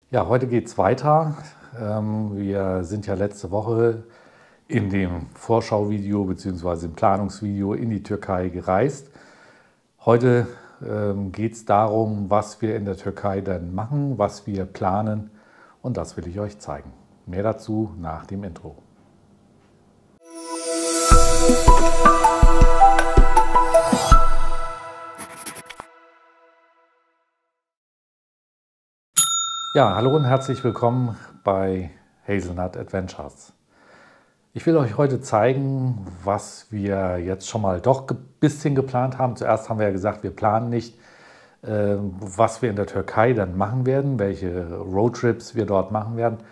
Ja, heute geht's weiter. Wir sind ja letzte Woche in dem Vorschauvideo bzw. im Planungsvideo in die Türkei gereist. Heute geht es darum, was wir in der Türkei dann machen, was wir planen, und das will ich euch zeigen. Mehr dazu nach dem Intro. Ja, hallo und herzlich willkommen bei Hazelnut Adventures. Ich will euch heute zeigen, was wir jetzt schon mal doch ein bisschen geplant haben. Zuerst haben wir ja gesagt, wir planen nicht, was wir in der Türkei dann machen werden, welche Roadtrips wir dort machen werden.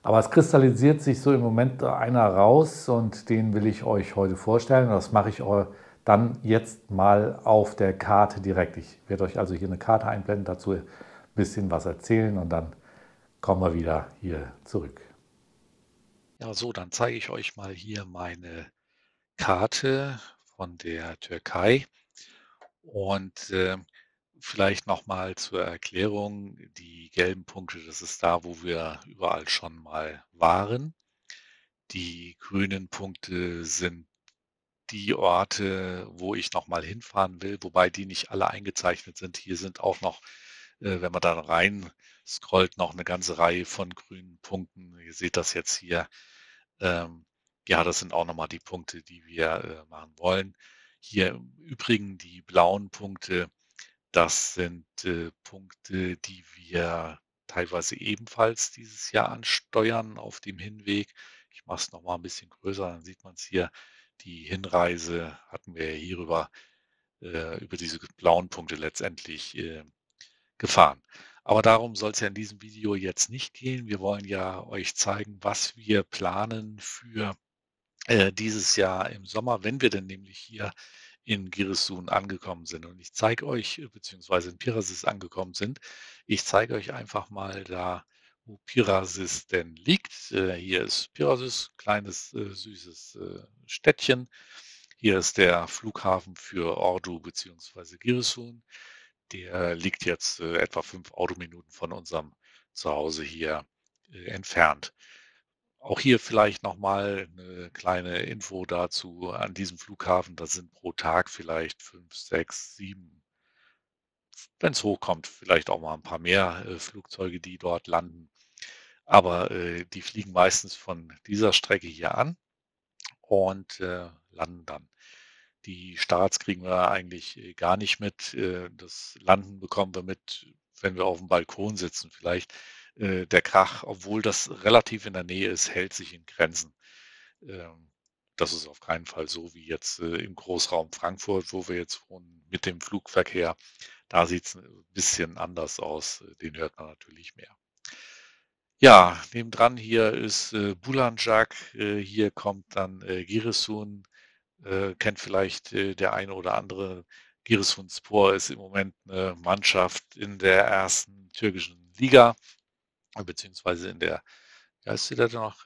Aber es kristallisiert sich so im Moment einer raus und den will ich euch heute vorstellen. Das mache ich dann jetzt mal auf der Karte direkt. Ich werde euch also hier eine Karte einblenden, dazu ein bisschen was erzählen und dann kommen wir wieder hier zurück. Ja, so, dann zeige ich euch mal hier meine Karte von der Türkei und vielleicht noch mal zur Erklärung: Die gelben Punkte, das ist da, wo wir überall schon mal waren. Die grünen Punkte sind die Orte, wo ich noch mal hinfahren will, wobei die nicht alle eingezeichnet sind. Hier sind auch noch, wenn man dann rein scrollt, noch eine ganze Reihe von grünen Punkten. Ihr seht das jetzt hier. Ähm, ja, das sind auch noch mal die Punkte, die wir machen wollen. Hier im Übrigen die blauen Punkte, das sind Punkte, die wir teilweise ebenfalls dieses Jahr ansteuern auf dem Hinweg. Ich mache es noch mal ein bisschen größer, dann sieht man es hier. Die Hinreise hatten wir ja hierüber über diese blauen Punkte letztendlich gefahren. Aber darum soll es ja in diesem Video jetzt nicht gehen. Wir wollen ja euch zeigen, was wir planen für dieses Jahr im Sommer, wenn wir denn nämlich hier in Giresun angekommen sind. Und ich zeige euch, beziehungsweise in Pirasis angekommen sind, ich zeige euch einfach mal da, wo Pirasis denn liegt. Hier ist Pirasis, kleines, süßes Städtchen. Hier ist der Flughafen für Ordu beziehungsweise Giresun. Der liegt jetzt etwa 5 Autominuten von unserem Zuhause hier entfernt. Auch hier vielleicht noch mal 'ne kleine Info dazu an diesem Flughafen. Da sind pro Tag vielleicht 5, 6, 7, wenn es hochkommt, vielleicht auch mal ein paar mehr Flugzeuge, die dort landen. Aber die fliegen meistens von dieser Strecke hier an und landen dann. Die Starts kriegen wir eigentlich gar nicht mit. Das Landen bekommen wir mit, wenn wir auf dem Balkon sitzen vielleicht. Der Krach, obwohl das relativ in der Nähe ist, hält sich in Grenzen. Ähm, Das ist auf keinen Fall so wie jetzt im Großraum Frankfurt, wo wir jetzt wohnen, mit dem Flugverkehr. Da sieht es ein bisschen anders aus. Den hört man natürlich mehr. Ja, nebendran hier ist Bulancak. Hier kommt dann Giresun. Kennt vielleicht der eine oder andere. Giresunspor ist im Moment eine Mannschaft in der ersten türkischen Liga, beziehungsweise in der, wie heißt sie da noch?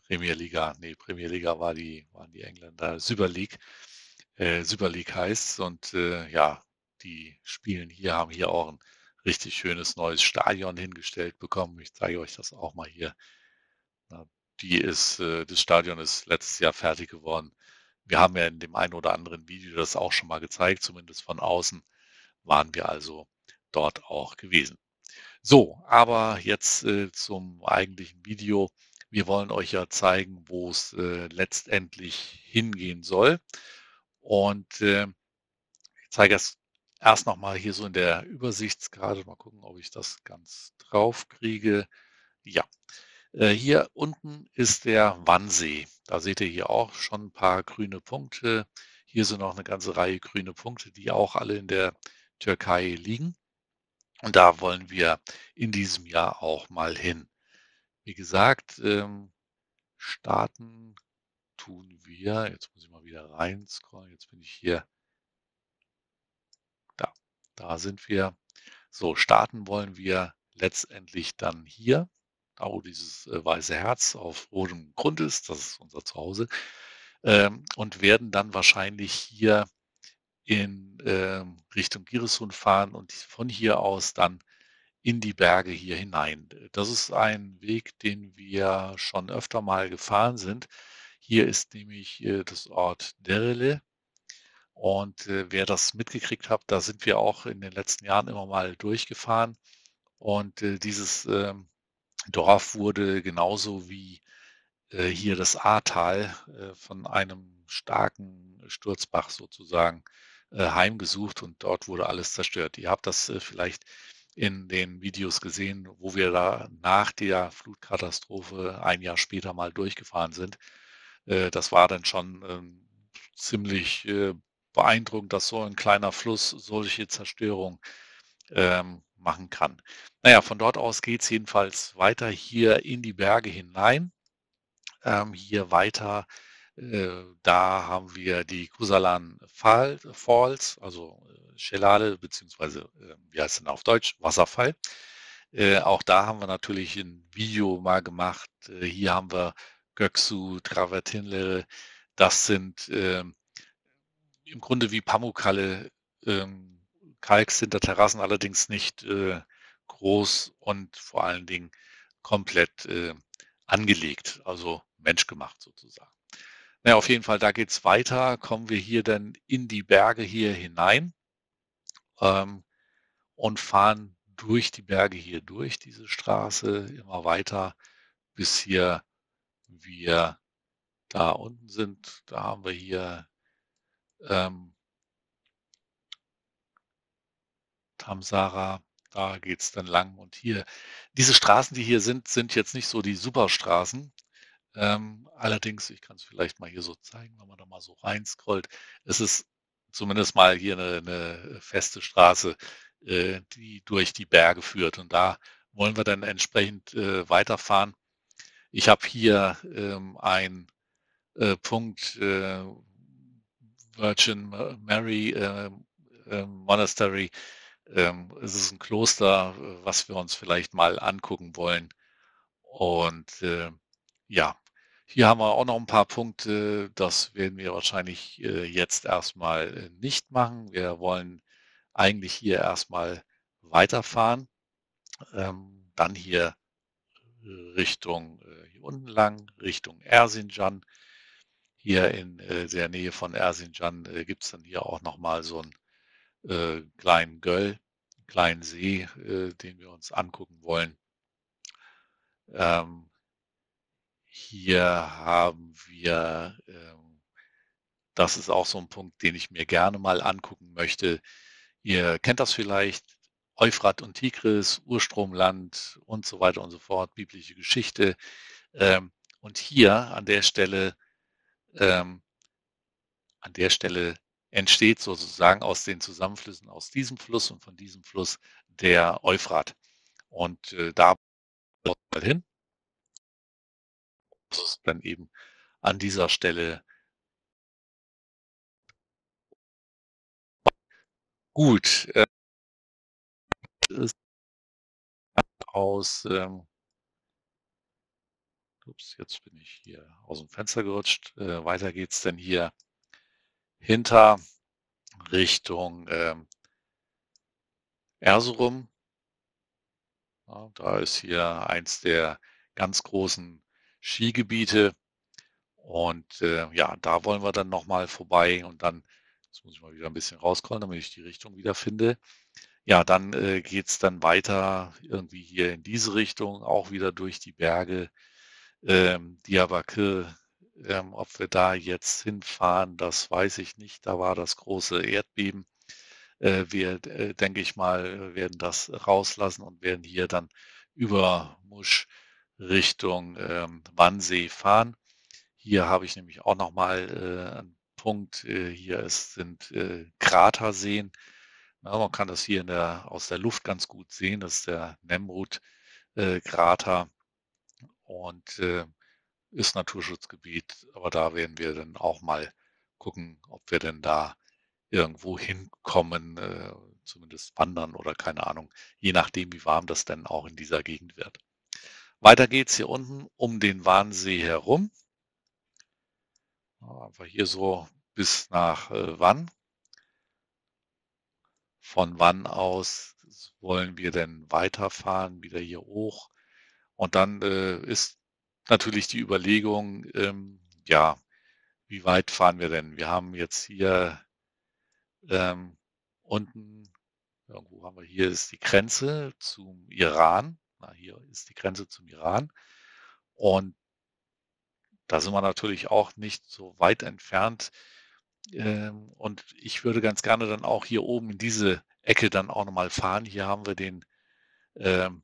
Premier Liga. Nee, Premier Liga waren die Engländer. Super League. Super League heißt's. Und ja, die spielen hier, haben hier auch ein richtig schönes neues Stadion hingestellt bekommen. Ich zeige euch das auch mal hier. Na, das Stadion ist letztes Jahr fertig geworden. Wir haben ja in dem einen oder anderen Video das auch schon mal gezeigt, zumindest von außen waren wir also dort auch gewesen. So, aber jetzt zum eigentlichen Video. Wir wollen euch ja zeigen, wo es letztendlich hingehen soll. Und ich zeige es erst noch mal hier so in der Übersichtsgrade. Mal gucken, ob ich das ganz drauf kriege. Ja, hier unten ist der Wannsee. Da seht ihr hier auch schon ein paar grüne Punkte. Hier sind noch eine ganze Reihe grüne Punkte, die auch alle in der Türkei liegen. Und da wollen wir in diesem Jahr auch mal hin. Wie gesagt, starten tun wir, jetzt muss ich mal wieder rein scrollen, jetzt bin ich hier, da, da sind wir. So, starten wollen wir letztendlich dann hier, da wo dieses weiße Herz auf rotem Grund ist, das ist unser Zuhause, und werden dann wahrscheinlich hier in Richtung Giresun fahren und von hier aus dann in die Berge hier hinein. Das ist ein Weg, den wir schon öfter mal gefahren sind. Hier ist nämlich das Ort Derele. Und wer das mitgekriegt hat, da sind wir auch in den letzten Jahren immer mal durchgefahren. Und dieses Dorf wurde genauso wie hier das Ahrtal von einem starken Sturzbach sozusagen heimgesucht und dort wurde alles zerstört. Ihr habt das vielleicht in den Videos gesehen, wo wir da nach der Flutkatastrophe ein Jahr später mal durchgefahren sind. Das war dann schon ziemlich beeindruckend, dass so ein kleiner Fluss solche Zerstörung machen kann. Naja, von dort aus geht es jedenfalls weiter hier in die Berge hinein. Hier weiter, da haben wir die Kusalan Falls, also Schelale, beziehungsweise, wie heißt denn auf Deutsch? Wasserfall. Auch da haben wir natürlich ein Video mal gemacht. Hier haben wir Göksu, Travertinle. Das sind im Grunde wie Pamukkale Kalksinterterrassen, allerdings nicht groß und vor allen Dingen komplett angelegt, also menschgemacht sozusagen. Naja, auf jeden Fall, da geht's weiter. Kommen wir hier dann in die Berge hier hinein ähm, und fahren durch die Berge hier durch, diese Straße, immer weiter, bis hier wir da unten sind. Da haben wir hier ähm, Tamsara, da geht's dann lang. Und hier, diese Straßen, die hier sind jetzt nicht so die Superstraßen. Allerdings, ich kann es vielleicht mal hier so zeigen, wenn man da mal so reinscrollt. Es ist zumindest mal hier eine feste Straße, die durch die Berge führt. Und da wollen wir dann entsprechend weiterfahren. Ich habe hier einen Punkt Virgin Mary Monastery. Es ist ein Kloster, was wir uns vielleicht mal angucken wollen. Und ja, hier haben wir auch noch ein paar Punkte. Das werden wir wahrscheinlich jetzt erstmal nicht machen. Wir wollen eigentlich hier erstmal weiterfahren. Dann hier Richtung hier unten lang, Richtung Erzincan. Hier in der Nähe von Erzincan gibt es dann hier auch nochmal so einen kleinen Göll, kleinen See, den wir uns angucken wollen. Ähm, Hier haben wir, das ist auch so ein Punkt, den ich mir gerne mal angucken möchte. Ihr kennt das vielleicht, Euphrat und Tigris, Urstromland und so weiter und so fort, biblische Geschichte. Und hier ähm, an der Stelle entsteht sozusagen aus den Zusammenflüssen aus diesem Fluss und von diesem Fluss der Euphrat. Und da mal hin, das ist dann eben an dieser Stelle gut. Ist aus, ups, jetzt bin ich hier aus dem Fenster gerutscht. Weiter geht's denn hier hinter Richtung Erzurum. Ja, da ist hier eins der ganz großen Skigebiete. Und ja, da wollen wir dann nochmal vorbei und dann, jetzt muss ich mal wieder ein bisschen rauskommen, damit ich die Richtung wieder finde. Ja, dann geht's dann weiter irgendwie hier in diese Richtung, auch wieder durch die Berge. Diyarbakir, ob wir da jetzt hinfahren, das weiß ich nicht. Da war das große Erdbeben. Wir, denke ich mal, werden das rauslassen und werden hier dann über Musch Richtung Wannsee fahren. Hier habe ich nämlich auch nochmal einen Punkt. Sind Kraterseen. Na, man kann das hier aus der Luft ganz gut sehen. Das ist der Nemrut-Krater und ist Naturschutzgebiet. Aber da werden wir dann auch mal gucken, ob wir denn da irgendwo hinkommen, zumindest wandern oder keine Ahnung, je nachdem, wie warm das denn auch in dieser Gegend wird. Weiter geht's hier unten um den Wannsee herum. Einfach hier so bis nach Wann. von wann aus wollen wir denn weiterfahren, wieder hier hoch. Und dann ist natürlich die Überlegung, ja, wie weit fahren wir denn? Wir haben jetzt hier unten, irgendwo haben wir, hier ist die Grenze zum Iran. Na, hier ist die Grenze zum Iran. Und da sind wir natürlich auch nicht so weit entfernt. Und ich würde ganz gerne dann auch hier oben in diese Ecke dann auch nochmal fahren. Hier haben wir den ähm,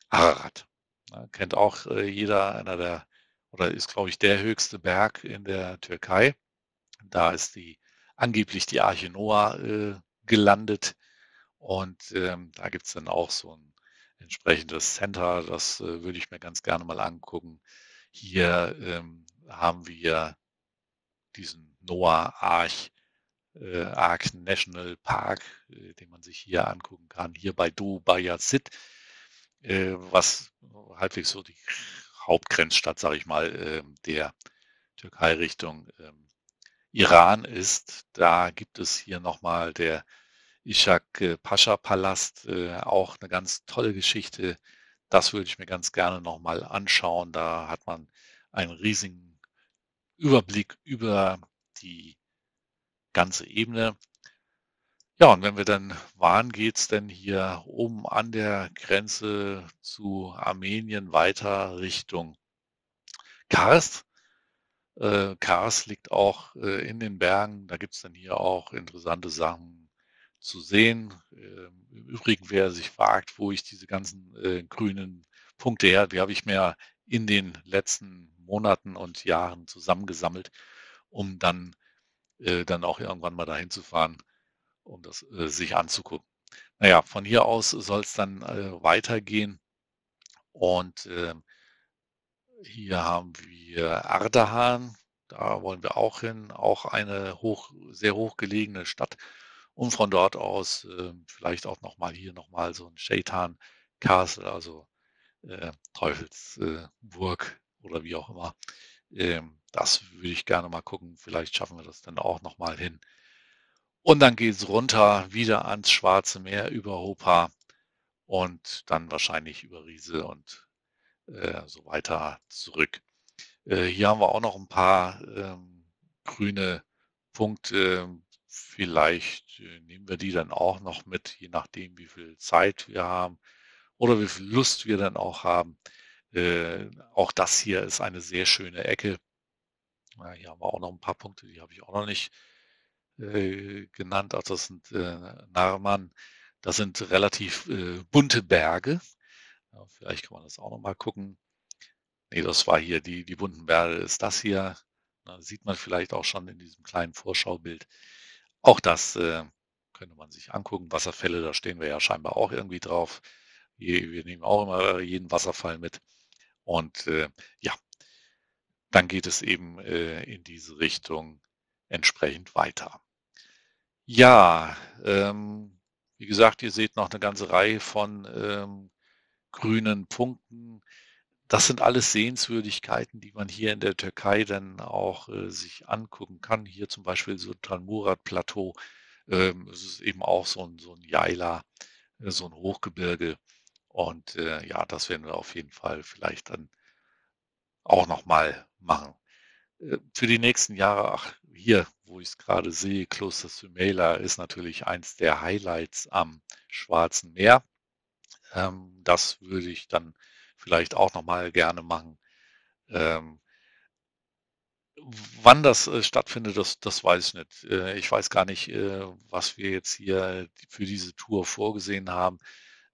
Ararat. Ja, kennt auch jeder, einer der, oder ist, glaube ich, der höchste Berg in der Türkei. Da ist angeblich die Arche Noah gelandet. Und da gibt es dann auch so ein entsprechendes Center. Das würde ich mir ganz gerne mal angucken. Hier haben wir diesen Noah Ark National Park, den man sich hier angucken kann, hier bei Bayazid, was halbwegs so die Hauptgrenzstadt, sage ich mal, der Türkei Richtung Iran ist. Da gibt es hier nochmal der Ishak Pascha Palast, auch eine ganz tolle Geschichte. Das würde ich mir ganz gerne nochmal anschauen. Da hat man einen riesigen Überblick über die ganze Ebene. Ja, und wenn wir dann waren, geht's denn hier oben an der Grenze zu Armenien weiter Richtung Kars. Kars liegt auch in den Bergen. Da gibt's dann hier auch interessante Sachen zu sehen. Im Übrigen, wer sich fragt, wo ich diese ganzen grünen Punkte her, die habe ich mir in den letzten Monaten und Jahren zusammengesammelt, um dann auch irgendwann mal dahin zu fahren, um das sich anzugucken. Naja, von hier aus soll es dann weitergehen und hier haben wir Ardahan, da wollen wir auch hin, auch eine sehr hoch gelegene Stadt. Und von dort aus vielleicht auch nochmal hier nochmal so ein Shaitan Castle, also Teufelsburg oder wie auch immer. Das würde ich gerne mal gucken. Vielleicht schaffen wir das dann auch nochmal hin. Und dann geht es runter wieder ans Schwarze Meer über Hopa und dann wahrscheinlich über Riese und so weiter zurück. Hier haben wir auch noch ein paar grüne Punkte. Vielleicht nehmen wir die dann auch noch mit, je nachdem, wie viel Zeit wir haben oder wie viel Lust wir dann auch haben. Auch das hier ist eine sehr schöne Ecke. Ja, hier haben wir auch noch ein paar Punkte, die habe ich auch noch nicht genannt. Also das sind Narman. Das sind relativ bunte Berge. Ja, vielleicht kann man das auch noch mal gucken. Nee, das war hier die bunten Berge ist das hier. Da sieht man vielleicht auch schon in diesem kleinen Vorschaubild. Auch das könnte man sich angucken. Wasserfälle, da stehen wir ja scheinbar auch irgendwie drauf. Wir nehmen auch immer jeden Wasserfall mit. Und ja, dann geht es eben in diese Richtung entsprechend weiter. Ja, wie gesagt, ihr seht noch eine ganze Reihe von grünen Punkten. Das sind alles Sehenswürdigkeiten, die man hier in der Türkei dann auch sich angucken kann. Hier zum Beispiel Sultan Murat Plateau. Es ist eben auch so ein Jaila, so ein Hochgebirge. Und ja, das werden wir auf jeden Fall vielleicht dann auch nochmal machen. Für die nächsten Jahre, ach, hier, wo ich es gerade sehe, Kloster Sümeyla ist natürlich eins der Highlights am Schwarzen Meer. Das würde ich dann vielleicht auch nochmal gerne machen. Ähm, Wann das stattfindet, das weiß ich nicht. Ich weiß gar nicht, was wir jetzt hier für diese Tour vorgesehen haben.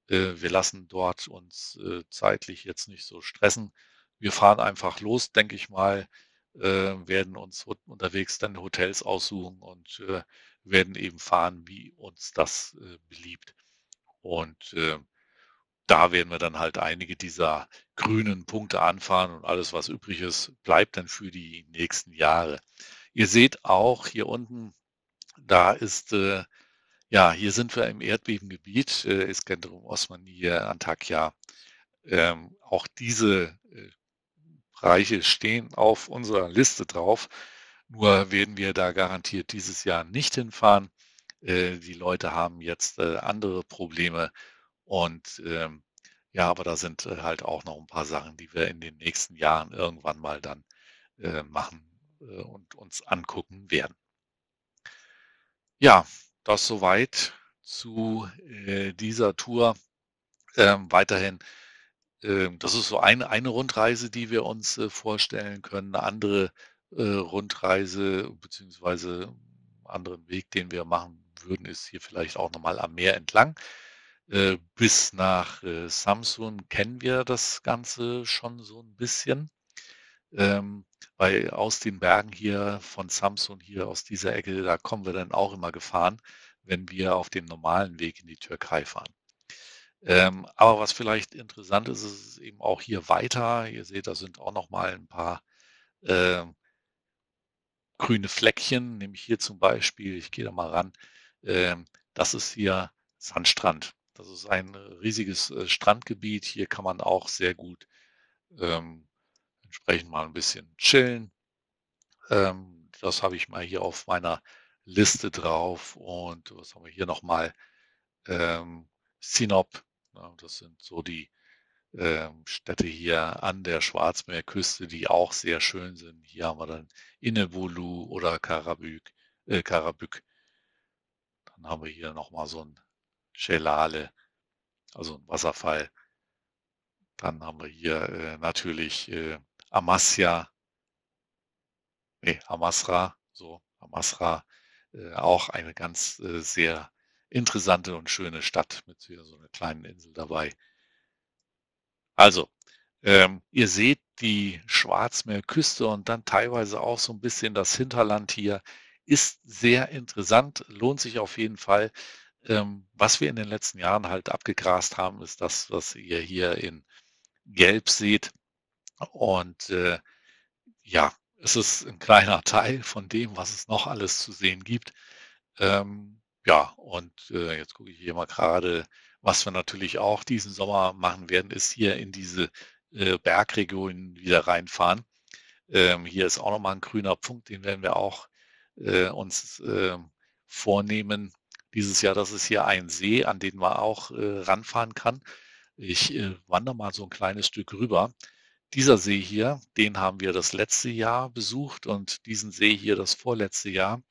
Wir lassen dort uns zeitlich jetzt nicht so stressen. Wir fahren einfach los, denke ich mal, werden uns unterwegs dann Hotels aussuchen und werden eben fahren, wie uns das beliebt. Und da werden wir dann halt einige dieser grünen Punkte anfahren und alles, was übrig ist, bleibt dann für die nächsten Jahre. Ihr seht auch hier unten, da ist, ja, hier sind wir im Erdbebengebiet, Iskenderun, Osmaniye, Antakya. Auch diese Bereiche stehen auf unserer Liste drauf. Nur werden wir da garantiert dieses Jahr nicht hinfahren. Die Leute haben jetzt andere Probleme und ja, aber da sind halt auch noch ein paar Sachen, die wir in den nächsten Jahren irgendwann mal dann machen und uns angucken werden. Ja, das soweit zu dieser Tour. Weiterhin, das ist so eine Rundreise, die wir uns vorstellen können. Eine andere Rundreise beziehungsweise anderen Weg, den wir machen würden, ist hier vielleicht auch nochmal am Meer entlang. Bis nach Samsun kennen wir das Ganze schon so ein bisschen. Weil aus den Bergen hier von Samsun, hier aus dieser Ecke, da kommen wir dann auch immer gefahren, wenn wir auf dem normalen Weg in die Türkei fahren. Aber was vielleicht interessant ist, ist eben auch hier weiter. Ihr seht, da sind auch noch mal ein paar ähm, grüne Fleckchen, nämlich hier zum Beispiel, ich gehe da mal ran, das ist hier Sandstrand. Das ist ein riesiges Strandgebiet. Hier kann man auch sehr gut ähm, entsprechend mal ein bisschen chillen. Das habe ich mal hier auf meiner Liste drauf. Und was haben wir hier nochmal? Sinop. Ja, das sind so die Städte hier an der Schwarzmeerküste, die auch sehr schön sind. Hier haben wir dann Inebolu oder Karabük. Dann haben wir hier nochmal so ein Chelale, also ein Wasserfall. Dann haben wir hier natürlich Amasya, nee, Amasra, so Amasra, auch eine ganz sehr interessante und schöne Stadt mit so einer kleinen Insel dabei. Also, ihr seht die Schwarzmeerküste und dann teilweise auch so ein bisschen das Hinterland hier ist sehr interessant, lohnt sich auf jeden Fall. Was wir in den letzten Jahren halt abgegrast haben, ist das, was ihr hier in Gelb seht. Und ja, es ist ein kleiner Teil von dem, was es noch alles zu sehen gibt. Ja, und jetzt gucke ich hier mal gerade, was wir natürlich auch diesen Sommer machen werden, ist hier in diese Bergregionen wieder reinfahren. Hier ist auch nochmal ein grüner Punkt, den werden wir auch uns vornehmen dieses Jahr. Das ist hier ein See, an den man auch ranfahren kann. Ich wandere mal so ein kleines Stück rüber. Dieser See hier, den haben wir das letzte Jahr besucht und diesen See hier das vorletzte Jahr,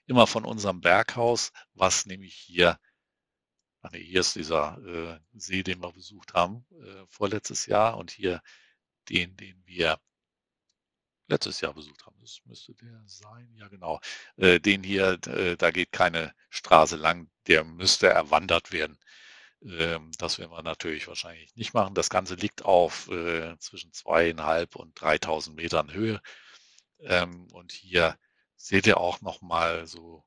immer von unserem Berghaus, was nämlich hier, ach nee, hier ist dieser See, den wir besucht haben, vorletztes Jahr und hier den wir letztes Jahr besucht haben. Das müsste der sein, ja genau. Den hier, da geht keine Straße lang, der müsste erwandert werden. Das werden wir natürlich wahrscheinlich nicht machen. Das Ganze liegt auf zwischen 2.500 und 3.000 Metern Höhe. Und hier seht ihr auch noch mal so,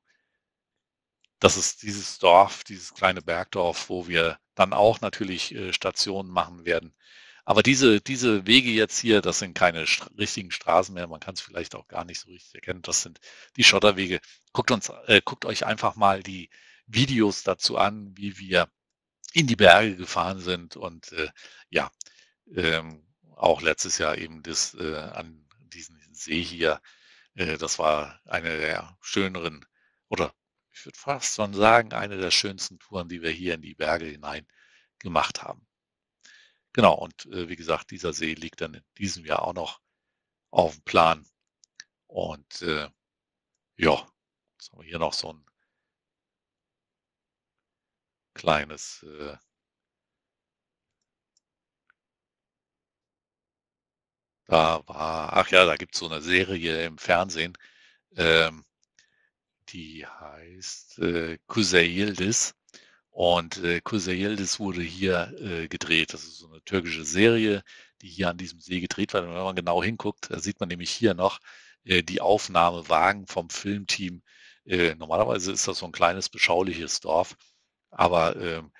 das ist dieses Dorf, dieses kleine Bergdorf, wo wir dann auch natürlich Stationen machen werden. Aber diese Wege jetzt hier, das sind keine richtigen Straßen mehr. Man kann es vielleicht auch gar nicht so richtig erkennen. Das sind die Schotterwege. Guckt euch einfach mal die Videos dazu an, wie wir in die Berge gefahren sind und ja, auch letztes Jahr eben an diesen See hier. Das war eine der schöneren oder ich würde fast schon sagen, eine der schönsten Touren, die wir hier in die Berge hinein gemacht haben. Genau, und wie gesagt, dieser See liegt dann in diesem Jahr auch noch auf dem Plan. Und ja, jetzt haben wir hier noch so ein kleines ach ja, da gibt's so eine Serie im Fernsehen, ähm, die heißt Kuzey Yıldız. Und Kuzey Yıldız wurde hier gedreht. Das ist so eine türkische Serie, die hier an diesem See gedreht wird. Und wenn man genau hinguckt, da sieht man nämlich hier noch die Aufnahmewagen vom Filmteam. Normalerweise ist das so ein kleines, beschauliches Dorf, aber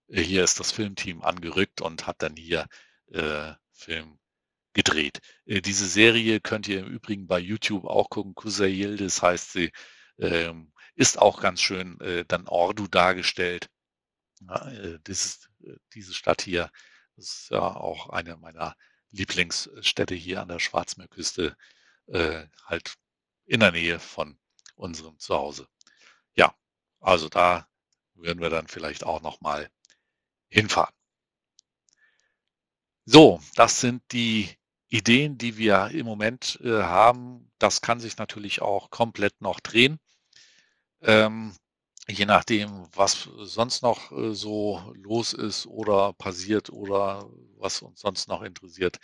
hier ist das Filmteam angerückt und hat dann hier Film gedreht. Diese Serie könnt ihr im Übrigen bei YouTube auch gucken. Kuzey Yıldız heißt sie. Ist auch ganz schön dann Ordu dargestellt. Ja, diese Stadt hier, das ist ja auch eine meiner Lieblingsstädte hier an der Schwarzmeerküste, halt in der Nähe von unserem Zuhause. Ja, Also da würden wir dann vielleicht auch noch mal hinfahren. So, das sind die Ideen, die wir im Moment haben. Das kann sich natürlich auch komplett noch drehen. Ähm, Je nachdem, was sonst noch so los ist oder passiert oder was uns sonst noch interessiert,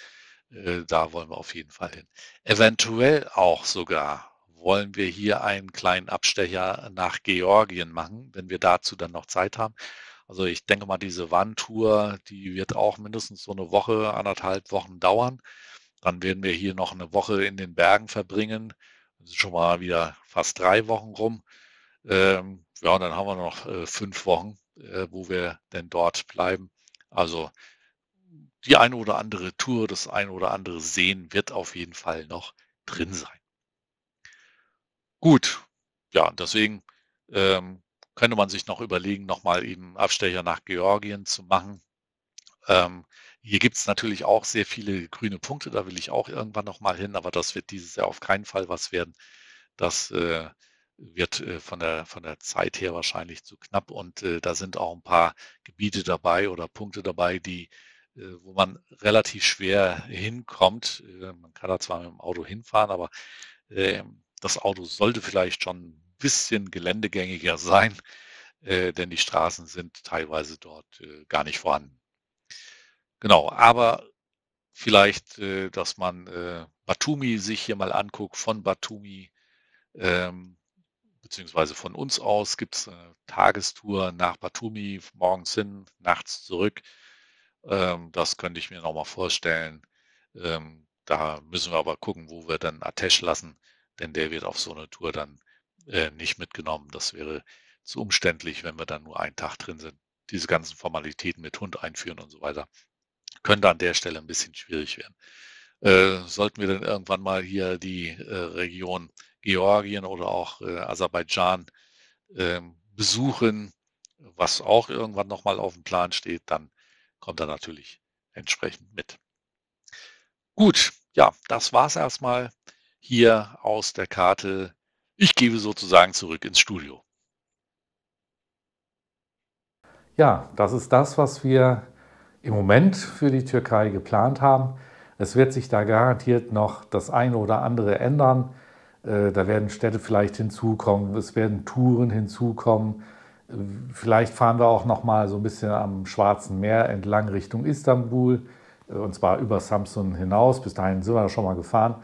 da wollen wir auf jeden Fall hin. Eventuell auch sogar wollen wir hier einen kleinen Abstecher nach Georgien machen, wenn wir dazu dann noch Zeit haben. Also ich denke mal, diese One-Tour, die wird auch mindestens so eine Woche, 1,5 Wochen dauern. Dann werden wir hier noch eine Woche in den Bergen verbringen. Das ist schon mal wieder fast 3 Wochen rum. Ja, und dann haben wir noch 5 Wochen, wo wir denn dort bleiben. Also die eine oder andere Tour, das eine oder andere Sehen wird auf jeden Fall noch drin sein. Gut, ja, deswegen könnte man sich noch überlegen, nochmal eben Abstecher nach Georgien zu machen. Ähm, Hier gibt es natürlich auch sehr viele grüne Punkte, da will ich auch irgendwann nochmal hin, aber das wird dieses Jahr auf keinen Fall was werden. Das wird von der Zeit her wahrscheinlich zu knapp und da sind auch ein paar Gebiete dabei oder Punkte dabei, wo man relativ schwer hinkommt. Man kann da zwar mit dem Auto hinfahren, aber das Auto sollte vielleicht schon ein bisschen geländegängiger sein, denn die Straßen sind teilweise dort gar nicht vorhanden. Genau, aber vielleicht, dass man Batumi sich hier mal anguckt. Von Batumi ähm, beziehungsweise von uns aus gibt es eine Tagestour nach Batumi, morgens hin, nachts zurück. Das könnte ich mir noch mal vorstellen. Da müssen wir aber gucken, wo wir dann Atesh lassen, denn der wird auf so eine Tour dann nicht mitgenommen. Das wäre zu umständlich, wenn wir dann nur einen Tag drin sind. Diese ganzen Formalitäten mit Hund einführen und so weiter könnte an der Stelle ein bisschen schwierig werden. Sollten wir dann irgendwann mal hier die Region Georgien oder auch Aserbaidschan besuchen, was auch irgendwann nochmal auf dem Plan steht, dann kommt er natürlich entsprechend mit. Gut, ja, das war's erstmal hier aus der Karte. Ich gebe sozusagen zurück ins Studio. Ja, das ist das, was wir im Moment für die Türkei geplant haben. Es wird sich da garantiert noch das eine oder andere ändern. Da werden Städte vielleicht hinzukommen, es werden Touren hinzukommen. Vielleicht fahren wir auch noch mal so ein bisschen am Schwarzen Meer entlang Richtung Istanbul, und zwar über Samsun hinaus. Bis dahin sind wir schon mal gefahren,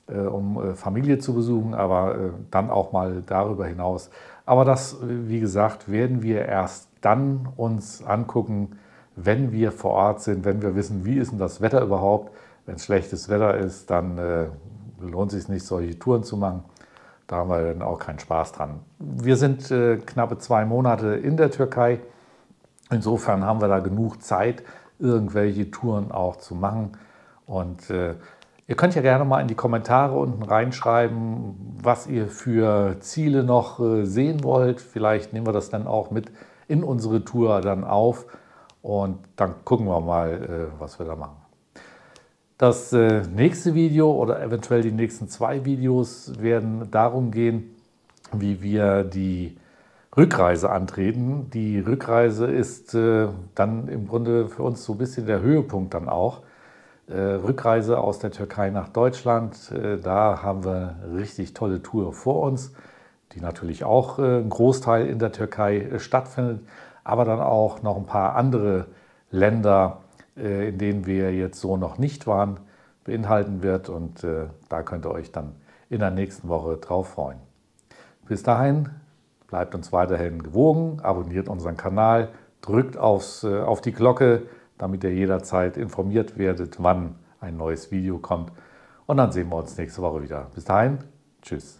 um Familie zu besuchen, aber dann auch mal darüber hinaus. Aber das, wie gesagt, werden wir erst dann uns angucken, wenn wir vor Ort sind, wenn wir wissen, wie ist denn das Wetter überhaupt. Wenn es schlechtes Wetter ist, dann lohnt es sich nicht, solche Touren zu machen. Da haben wir dann auch keinen Spaß dran. Wir sind knappe 2 Monate in der Türkei. Insofern haben wir da genug Zeit, irgendwelche Touren auch zu machen. Und ihr könnt ja gerne mal in die Kommentare unten reinschreiben, was ihr für Ziele noch sehen wollt. Vielleicht nehmen wir das dann auch mit in unsere Tour dann auf und dann gucken wir mal, was wir da machen. Das nächste Video oder eventuell die nächsten 2 Videos werden darum gehen, wie wir die Rückreise antreten. Die Rückreise ist dann im Grunde für uns so ein bisschen der Höhepunkt dann auch. Rückreise aus der Türkei nach Deutschland, da haben wir eine richtig tolle Tour vor uns, die natürlich auch ein Großteil in der Türkei stattfindet, aber dann auch noch ein paar andere Länder, in denen wir jetzt so noch nicht waren, beinhalten wird. Und da könnt ihr euch dann in der nächsten Woche drauf freuen. Bis dahin, bleibt uns weiterhin gewogen, abonniert unseren Kanal, drückt auf die Glocke, damit ihr jederzeit informiert werdet, wann ein neues Video kommt. Und dann sehen wir uns nächste Woche wieder. Bis dahin, tschüss.